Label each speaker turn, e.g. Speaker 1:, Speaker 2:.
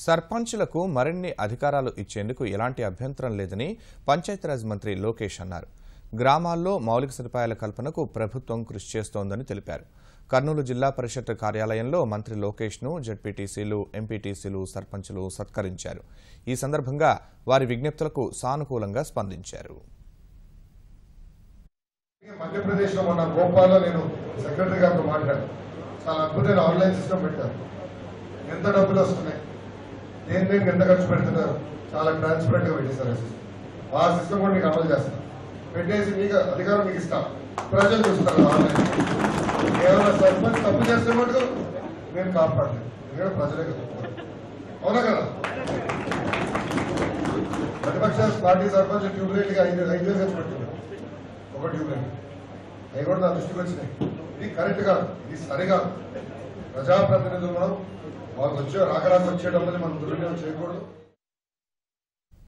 Speaker 1: సర్పంచులకు మరిన్ని అధికారాలు ఇచ్చేందుకు ఎలాంటి అభ్యంతరం లేదని పంచాయతీరాజ్ మంత్రి లోకేష్ అన్నారు. గ్రామాల్లో మౌలిక సదుపాయాల కల్పనకు ప్రభుత్వం కృషి చేస్తోందని తెలిపారు. కర్నూలు జిల్లా పరిషత్ కార్యాలయంలో మంత్రి లోకేష్ను జెడ్పీటీసీలు, ఎంపీటీసీలు, సర్పంచులు సత్కరించారు. ఈ సందర్భంగా వారి విజ్ఞప్తులకు సానుకూలంగా స్పందించారు.
Speaker 2: మధ్యప్రదేశ్లో మన భోపాల్లో నేను సెక్రటరీ గారితో మాట్లాడాను. చాలా అద్భుతమైన ఆన్లైన్ సిస్టమ్ పెట్టారు. ఎంత డబ్బులు వస్తున్నాయి, దేనికి ఎంత ఖర్చు పెడుతున్నారు, చాలా ట్రాన్స్పరెంట్ గా పెట్టేశారు. ఆ సిస్టమ్ కూడా మీకు అమలు చేస్తాం. పెట్టేసి మీకు అధికారం మీకు ఇస్తాం, ప్రజలు చూస్తారు. ఆన్లైన్ కేవలం సర్పంచ్ తప్పు చేస్తే మటుకు మేము కాపాడలేదు, ఎందుకంటే ప్రజలే కదా. అవునా కదా? ప్రతిపక్ష పార్టీ సర్పంచ్ ట్యూబ్లైట్గా 5,000 ఖర్చు పెడుతున్నారు. ఒక ట్యూబ్లైట్ అవి కూడా నా దృష్టికి వచ్చినాయి. ఇది కరెక్ట్ కాదు, ఇది సరికాదు. ప్రజాప్రతినిధులు మనం వాళ్ళకి రాకరాకు వచ్చే డబ్బులు మనం దుర్వినియోగం చేయకూడదు.